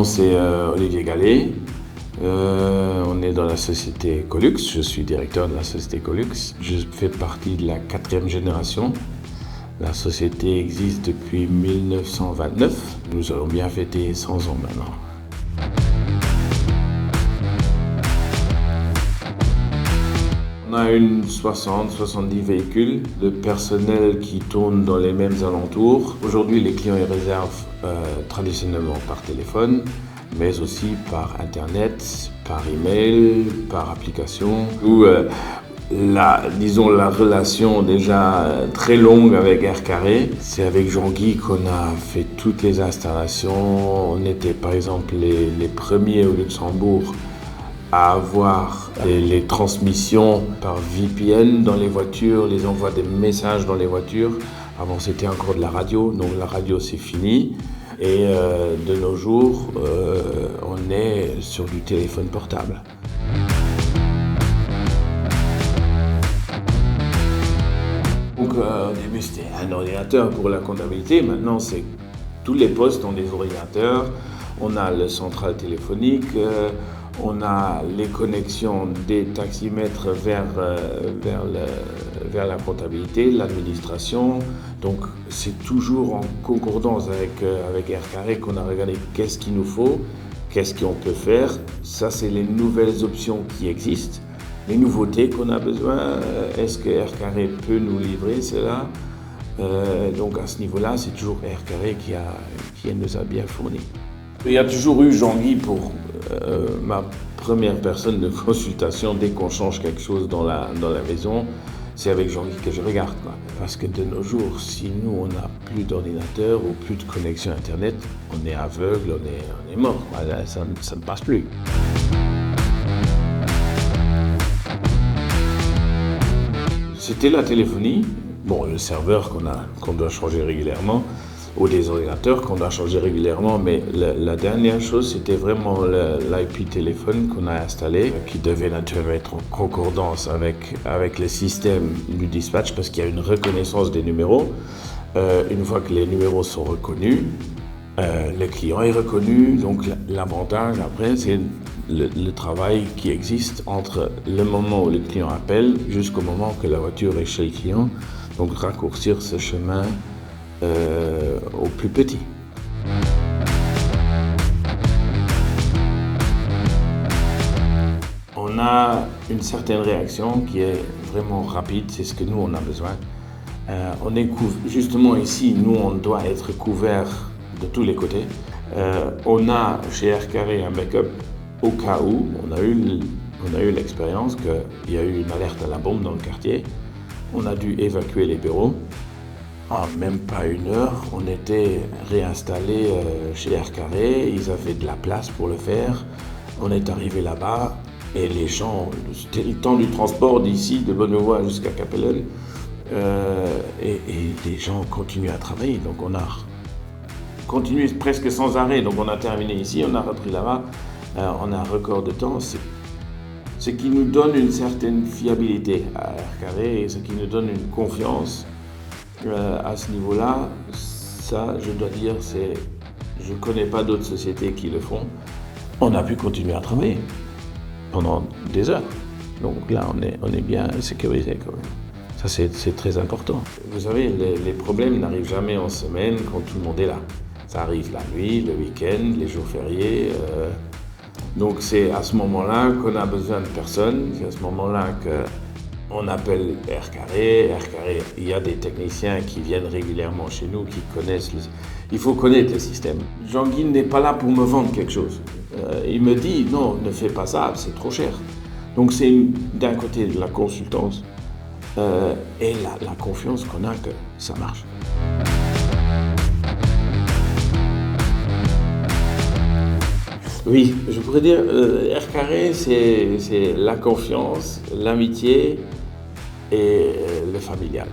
nom c'est Olivier Gallet. On est dans la société Colux. Je suis directeur de la société Colux. Je fais partie de la 4e génération. La société existe depuis 1929. Nous allons bien fêter 100 ans maintenant. On a une 60-70 véhicules, le personnel qui tourne dans les mêmes alentours. Aujourd'hui, les clients ils réservent traditionnellement par téléphone, mais aussi par Internet, par email, par application. La relation déjà très longue avec Air Carré, c'est avec Jean-Guy qu'on a fait toutes les installations. On était par exemple les premiers au Luxembourg à avoir les transmissions par VPN dans les voitures, les envois des messages dans les voitures. Avant c'était encore de la radio, donc la radio c'est fini. Et de nos jours, on est sur du téléphone portable. Donc au début c'était un ordinateur pour la comptabilité, maintenant c'est tous les postes ont des ordinateurs, on a le central téléphonique, on a les connexions des taximètres vers la comptabilité, l'administration. Donc c'est toujours en concordance avec Air Carré qu'on a regardé qu'est-ce qu'il nous faut, qu'est-ce qu'on peut faire. Ça c'est les nouvelles options qui existent, les nouveautés qu'on a besoin. Est-ce que Air Carré peut nous livrer cela? Donc à ce niveau-là, c'est toujours Air Carré qui nous a bien fourni. Il y a toujours eu Jean-Guy pour ma première personne de consultation. Dès qu'on change quelque chose dans la maison, c'est avec Jean-Guy que je regarde, quoi. Parce que de nos jours, si nous on n'a plus d'ordinateur ou plus de connexion Internet, on est aveugle, on est mort. Voilà, ça ne passe plus. C'était la téléphonie, bon, le serveur qu'on doit changer régulièrement, ou des ordinateurs qu'on doit changer régulièrement, mais la dernière chose, c'était vraiment l'IP téléphone qu'on a installé, qui devait naturellement être en concordance avec le système du dispatch, parce qu'il y a une reconnaissance des numéros. Une fois que les numéros sont reconnus, le client est reconnu, donc l'avantage après, c'est le travail qui existe entre le moment où le client appelle jusqu'au moment que la voiture est chez le client, donc raccourcir ce chemin au plus petit. On a une certaine réaction qui est vraiment rapide, c'est ce que nous on a besoin. On est justement ici, nous on doit être couvert de tous les côtés. On a chez Air Carré un backup au cas où. On a eu l'expérience qu'il y a eu une alerte à la bombe dans le quartier. On a dû évacuer les bureaux. En même pas une heure, on était réinstallé chez Air Carré. Ils avaient de la place pour le faire. On est arrivé là-bas et les gens, c'était le temps du transport d'ici, de Bonnevoie jusqu'à Capellen. Et les gens continuent à travailler. Donc on a continué presque sans arrêt. Donc on a terminé ici, on a repris là-bas. On a un record de temps. Ce qui nous donne une certaine fiabilité à Air Carré et ce qui nous donne une confiance. À ce niveau-là, ça, je dois dire, je ne connais pas d'autres sociétés qui le font. On a pu continuer à travailler pendant des heures. Donc là, on est bien sécurisé quand même. Ça, c'est très important. Vous savez, les problèmes n'arrivent jamais en semaine quand tout le monde est là. Ça arrive la nuit, le week-end, les jours fériés. Donc c'est à ce moment-là qu'on a besoin de personnes. C'est à ce moment-là qu'on appelle Air Carré. Air Carré, il y a des techniciens qui viennent régulièrement chez nous, qui connaissent. Il faut connaître le système. Jean-Guy n'est pas là pour me vendre quelque chose. Il me dit non, ne fais pas ça, c'est trop cher. Donc c'est d'un côté de la consultance et la confiance qu'on a que ça marche. Oui, je pourrais dire Air Carré, c'est la confiance, l'amitié et le familial.